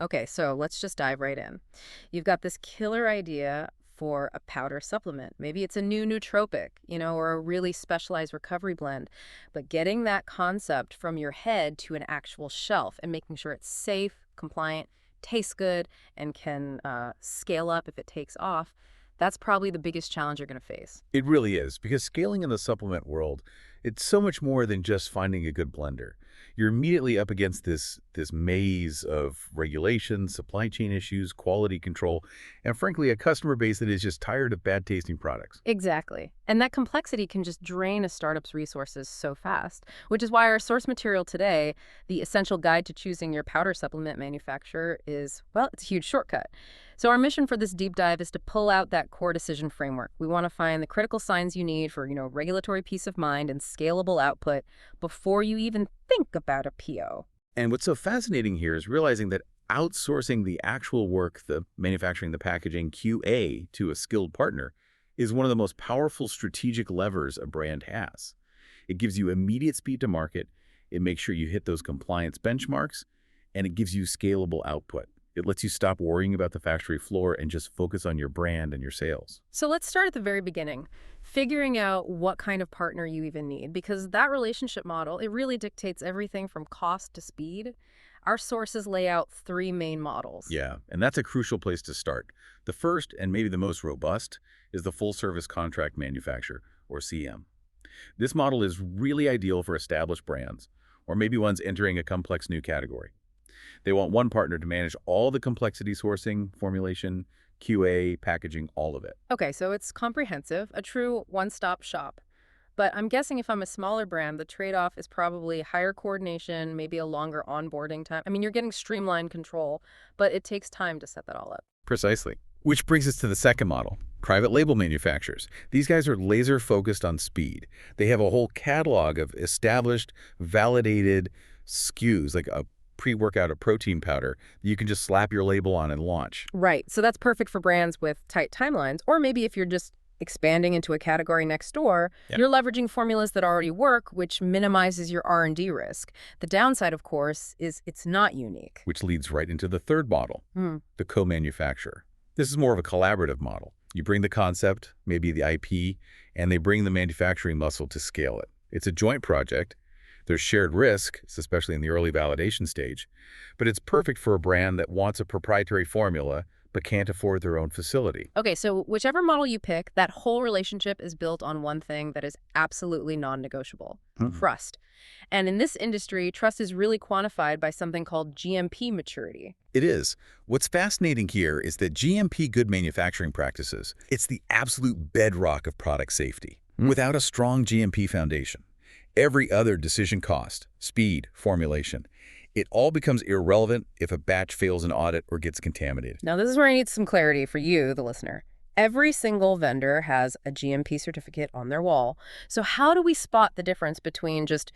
Okay, so let's just dive right in. You've got this killer idea for a powder supplement. Maybe it's a new nootropic, or a really specialized recovery blend. But getting that concept from your head to an actual shelf and making sure it's safe, compliant, tastes good, and can scale up if it takes off, that's probably the biggest challenge you're going to face. It really is, because scaling in the supplement world, it's so much more than just finding a good blender. You're immediately up against this maze of regulations, supply chain issues, quality control, and frankly, a customer base that is just tired of bad-tasting products. Exactly. And that complexity can just drain a startup's resources so fast, which is why our source material today, the essential guide to choosing your powder supplement manufacturer, is, well, it's a huge shortcut. So our mission for this deep dive is to pull out that core decision framework. We want to find the critical signs you need for, regulatory peace of mind and scalable output before you even think about a PO. And what's so fascinating here is realizing that outsourcing the actual work, the manufacturing, the packaging, QA, to a skilled partner is one of the most powerful strategic levers a brand has. It gives you immediate speed to market, it makes sure you hit those compliance benchmarks, and it gives you scalable output. It lets you stop worrying about the factory floor and just focus on your brand and your sales. So let's start at the very beginning, figuring out what kind of partner you even need, because that relationship model, it really dictates everything from cost to speed. Our sources lay out three main models. Yeah, and that's a crucial place to start. The first, and maybe the most robust, is the full-service contract manufacturer, or CM. This model is really ideal for established brands, or maybe ones entering a complex new category. They want one partner to manage all the complexity sourcing, formulation, QA, packaging, all of it. Okay, so it's comprehensive, a true one-stop shop. But I'm guessing if I'm a smaller brand, the trade-off is probably higher coordination, maybe a longer onboarding time. I mean, you're getting streamlined control, but it takes time to set that all up. Precisely. Which brings us to the second model, private label manufacturers. These guys are laser focused on speed. They have a whole catalog of established, validated SKUs, like a pre-workout or protein powder that you can just slap your label on and launch. Right, so that's perfect for brands with tight timelines, or maybe if you're just expanding into a category next door, you're leveraging formulas that already work, which minimizes your R&D risk. The downside, of course, is it's not unique. Which leads right into the third model, the co-manufacturer. This is more of a collaborative model. You bring the concept, maybe the IP, and they bring the manufacturing muscle to scale it. It's a joint project. There's shared risk, especially in the early validation stage, but it's perfect for a brand that wants a proprietary formula but can't afford their own facility. Okay, so whichever model you pick, that whole relationship is built on one thing that is absolutely non-negotiable: trust. And in this industry, trust is really quantified by something called GMP maturity. It is. What's fascinating here is that GMP good manufacturing practices, it's the absolute bedrock of product safety. Without a strong GMP foundation, every other decision cost, speed, formulation, it all becomes irrelevant if a batch fails an audit or gets contaminated. Now, this is where I need some clarity for you, the listener. Every single vendor has a GMP certificate on their wall. So how do we spot the difference between just,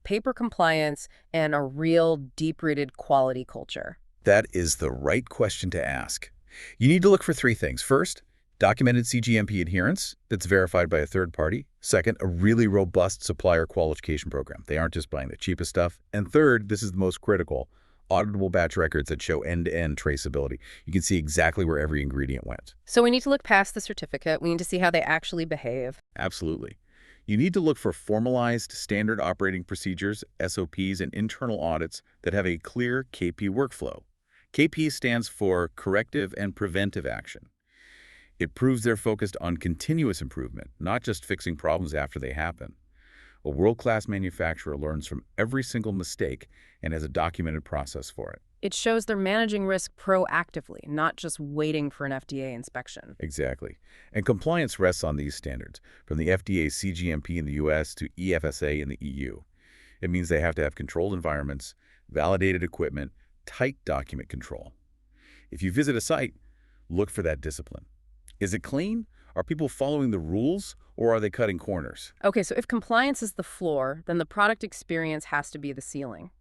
paper compliance and a real deep-rooted quality culture? That is the right question to ask. You need to look for three things. First, documented CGMP adherence that's verified by a third party. Second, a really robust supplier qualification program. They aren't just buying the cheapest stuff. And third, this is the most critical, auditable batch records that show end-to-end traceability. You can see exactly where every ingredient went. So we need to look past the certificate. We need to see how they actually behave. Absolutely. You need to look for formalized standard operating procedures, SOPs, and internal audits that have a clear KP workflow. KP stands for corrective and preventive action. It proves they're focused on continuous improvement, not just fixing problems after they happen. A world-class manufacturer learns from every single mistake and has a documented process for it. It shows they're managing risk proactively, not just waiting for an FDA inspection. Exactly. And compliance rests on these standards, from the FDA's CGMP in the US to EFSA in the EU. It means they have to have controlled environments, validated equipment, tight document control. If you visit a site, look for that discipline. Is it clean? Are people following the rules, or are they cutting corners? Okay, so if compliance is the floor, then the product experience has to be the ceiling.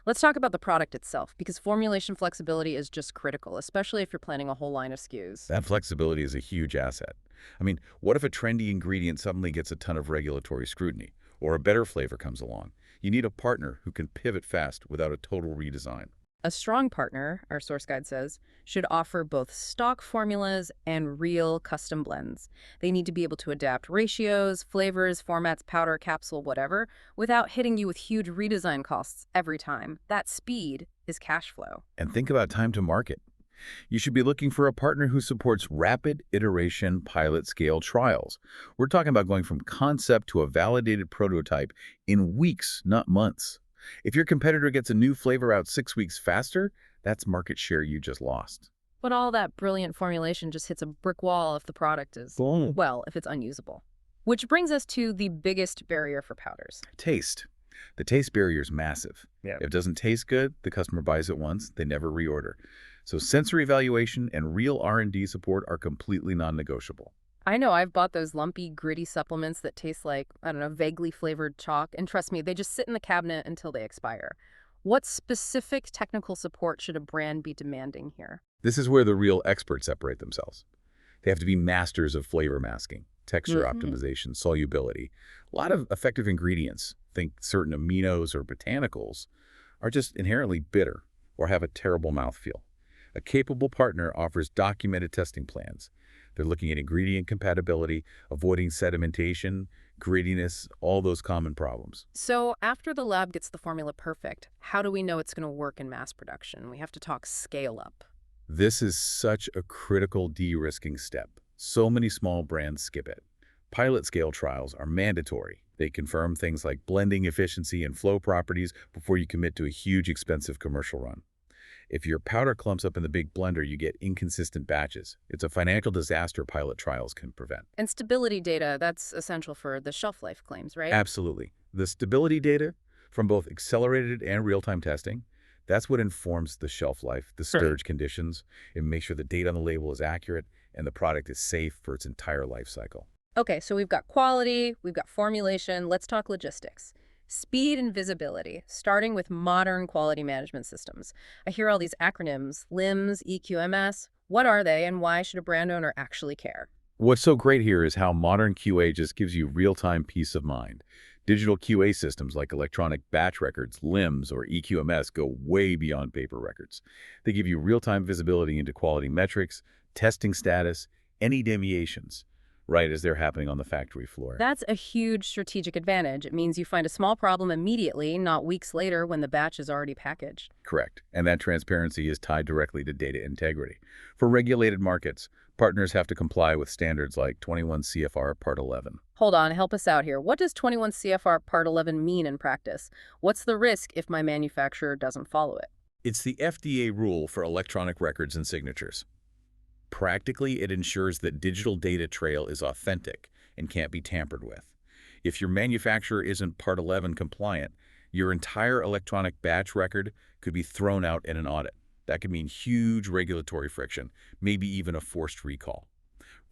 Let's talk about the product itself, because formulation flexibility is just critical, especially if you're planning a whole line of SKUs. That flexibility is a huge asset. I mean, what if a trendy ingredient suddenly gets a ton of regulatory scrutiny, or a better flavor comes along? You need a partner who can pivot fast without a total redesign. A strong partner, our source guide says, should offer both stock formulas and real custom blends. They need to be able to adapt ratios, flavors, formats, powder, capsule, whatever, without hitting you with huge redesign costs every time. That speed is cash flow. And think about time to market. You should be looking for a partner who supports rapid iteration pilot scale trials. We're talking about going from concept to a validated prototype in weeks, not months. If your competitor gets a new flavor out 6 weeks faster, that's market share you just lost. But all that brilliant formulation just hits a brick wall if the product is, well, if it's unusable. Which brings us to the biggest barrier for powders. Taste. The taste barrier is massive. Yeah. If it doesn't taste good, the customer buys it once, they never reorder. So sensory evaluation and real R&D support are completely non-negotiable. I know I've bought those lumpy, gritty supplements that taste like, I don't know, vaguely flavored chalk. And trust me, they just sit in the cabinet until they expire. What specific technical support should a brand be demanding here? This is where the real experts separate themselves. They have to be masters of flavor masking, texture optimization, solubility. A lot of effective ingredients, think certain aminos or botanicals, are just inherently bitter or have a terrible mouthfeel. A capable partner offers documented testing plans. They're looking at ingredient compatibility, avoiding sedimentation, grittiness, all those common problems. So after the lab gets the formula perfect, how do we know it's going to work in mass production? We have to talk scale up. This is such a critical de-risking step. So many small brands skip it. Pilot scale trials are mandatory. They confirm things like blending efficiency and flow properties before you commit to a huge, expensive commercial run. If your powder clumps up in the big blender, you get inconsistent batches. It's a financial disaster pilot trials can prevent. And stability data, that's essential for the shelf life claims, right? Absolutely. The stability data from both accelerated and real-time testing, that's what informs the shelf life, the storage conditions. It makes sure the data on the label is accurate and the product is safe for its entire life cycle. Okay, so we've got quality, we've got formulation. Let's talk logistics. Speed and visibility, starting with modern quality management systems. I hear all these acronyms, LIMS, EQMS. What are they and why should a brand owner actually care? What's so great here is how modern QA just gives you real-time peace of mind. Digital QA systems like electronic batch records, LIMS, or EQMS go way beyond paper records. They give you real-time visibility into quality metrics, testing status, any deviations, right as they're happening on the factory floor. That's a huge strategic advantage. It means you find a small problem immediately, not weeks later when the batch is already packaged. Correct. And that transparency is tied directly to data integrity. For regulated markets, partners have to comply with standards like 21 CFR Part 11. Hold on, help us out here. What does 21 CFR Part 11 mean in practice? What's the risk if my manufacturer doesn't follow it? It's the FDA rule for electronic records and signatures. Practically, it ensures that digital data trail is authentic and can't be tampered with. If your manufacturer isn't Part 11 compliant, your entire electronic batch record could be thrown out in an audit. That could mean huge regulatory friction, maybe even a forced recall.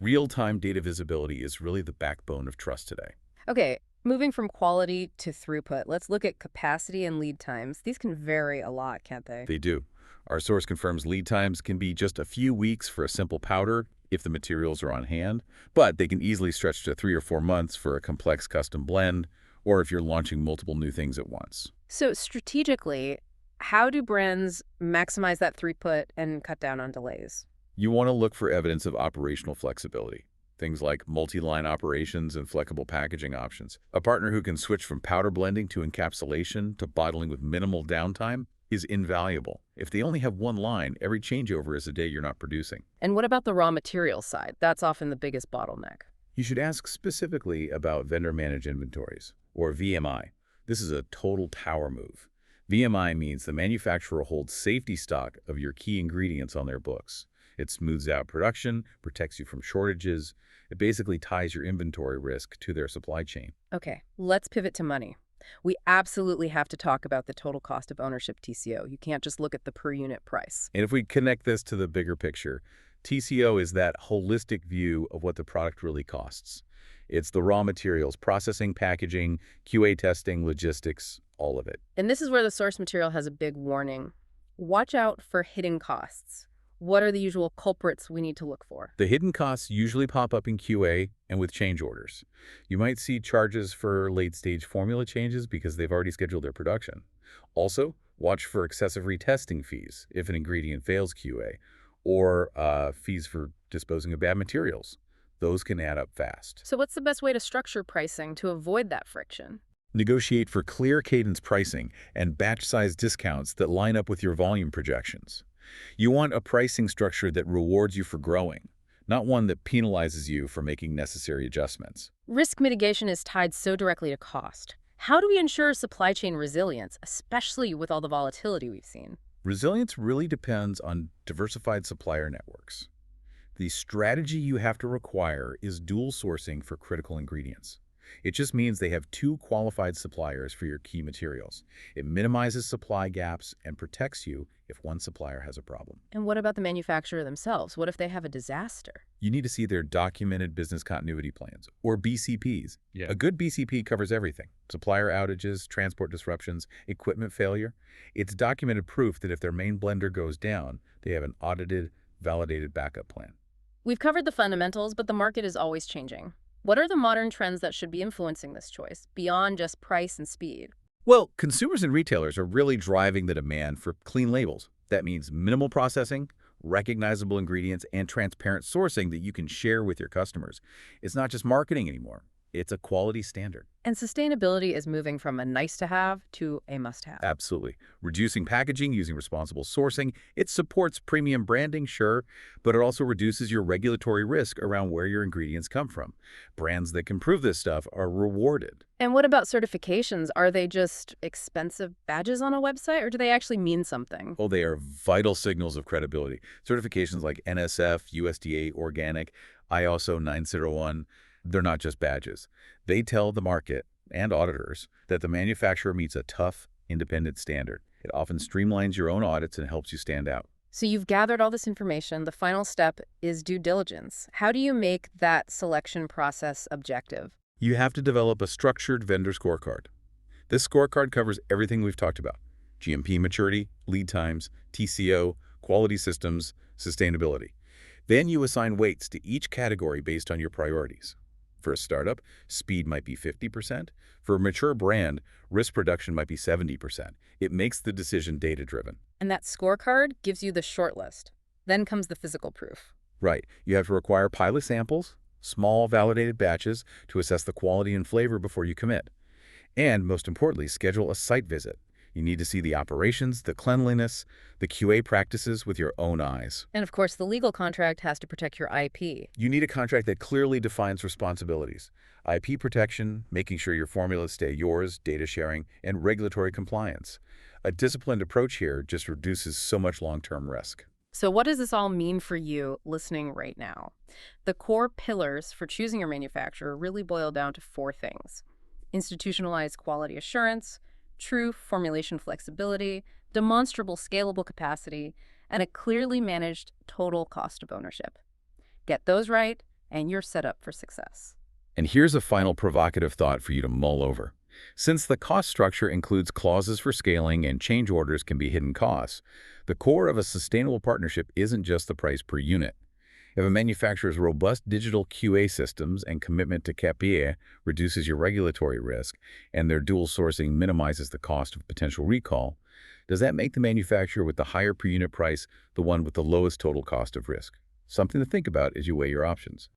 Real-time data visibility is really the backbone of trust today. Okay, moving from quality to throughput, let's look at capacity and lead times. These can vary a lot, can't they? They do. Our source confirms lead times can be just a few weeks for a simple powder if the materials are on hand, but they can easily stretch to 3 or 4 months for a complex custom blend or if you're launching multiple new things at once. So strategically, how do brands maximize that throughput and cut down on delays? You want to look for evidence of operational flexibility. Things like multi-line operations and flexible packaging options. A partner who can switch from powder blending to encapsulation to bottling with minimal downtime is invaluable. If they only have one line, every changeover is a day you're not producing. And what about the raw materials side? That's often the biggest bottleneck. You should ask specifically about vendor-managed inventories, or VMI. This is a total power move. VMI means the manufacturer holds safety stock of your key ingredients on their books. It smooths out production, protects you from shortages. It basically ties your inventory risk to their supply chain. Okay, let's pivot to money. We absolutely have to talk about the total cost of ownership TCO. You can't just look at the per unit price. And if we connect this to the bigger picture, TCO is that holistic view of what the product really costs. It's the raw materials, processing, packaging, QA testing, logistics, all of it. And this is where the source material has a big warning. Watch out for hidden costs. What are the usual culprits we need to look for? The hidden costs usually pop up in QA and with change orders. You might see charges for late-stage formula changes because they've already scheduled their production. Also, Watch for excessive retesting fees if an ingredient fails QA, or fees for disposing of bad materials. Those can add up fast. So what's the best way to structure pricing to avoid that friction? Negotiate for clear cadence pricing and batch-size discounts that line up with your volume projections. You want a pricing structure that rewards you for growing, not one that penalizes you for making necessary adjustments. Risk mitigation is tied so directly to cost. How do we ensure supply chain resilience, especially with all the volatility we've seen? Resilience really depends on diversified supplier networks. The strategy you have to require is dual sourcing for critical ingredients. It just means they have two qualified suppliers for your key materials. It minimizes supply gaps and protects you if one supplier has a problem. And what about the manufacturer themselves? What if they have a disaster? You need to see their documented business continuity plans, or BCPs. A good BCP covers everything: supplier outages, transport disruptions, equipment failure. It's documented proof that if their main blender goes down, they have an audited, validated backup plan. We've covered the fundamentals, but the market is always changing. What are the modern trends that should be influencing this choice, beyond just price and speed? Well, consumers and retailers are really driving the demand for clean labels. That means minimal processing, recognizable ingredients, and transparent sourcing that you can share with your customers. It's not just marketing anymore. It's a quality standard. And sustainability is moving from a nice-to-have to a must-have. Absolutely. Reducing packaging using responsible sourcing. It supports premium branding, sure, but it also reduces your regulatory risk around where your ingredients come from. Brands that can prove this stuff are rewarded. And what about certifications? Are they just expensive badges on a website, or do they actually mean something? Oh, they are vital signals of credibility. Certifications like NSF, USDA Organic, ISO 9001, they're not just badges. They tell the market and auditors that the manufacturer meets a tough, independent standard. It often streamlines your own audits and helps you stand out. So you've gathered all this information. The final step is due diligence. How do you make that selection process objective? You have to develop a structured vendor scorecard. This scorecard covers everything we've talked about: GMP maturity, lead times, TCO, quality systems, sustainability. Then you assign weights to each category based on your priorities. For a startup, speed might be 50%. For a mature brand, risk reduction might be 70%. It makes the decision data-driven. And that scorecard gives you the short list. Then comes the physical proof. Right. You have to require pilot samples, small validated batches to assess the quality and flavor before you commit. And most importantly, schedule a site visit. You need to see the operations, the cleanliness, the QA practices with your own eyes. And of course, the legal contract has to protect your IP. You need a contract that clearly defines responsibilities: IP protection, making sure your formulas stay yours, data sharing, and regulatory compliance. A disciplined approach here just reduces so much long-term risk. So what does this all mean for you listening right now? The core pillars for choosing your manufacturer really boil down to four things: institutionalized quality assurance, true formulation flexibility, demonstrable scalable capacity, and a clearly managed total cost of ownership. Get those right, and you're set up for success. And here's a final provocative thought for you to mull over. Since the cost structure includes clauses for scaling and change orders can be hidden costs, the core of a sustainable partnership isn't just the price per unit. If a manufacturer's robust digital QA systems and commitment to CAPA reduces your regulatory risk, and their dual sourcing minimizes the cost of potential recall, does that make the manufacturer with the higher per unit price the one with the lowest total cost of risk? Something to think about as you weigh your options.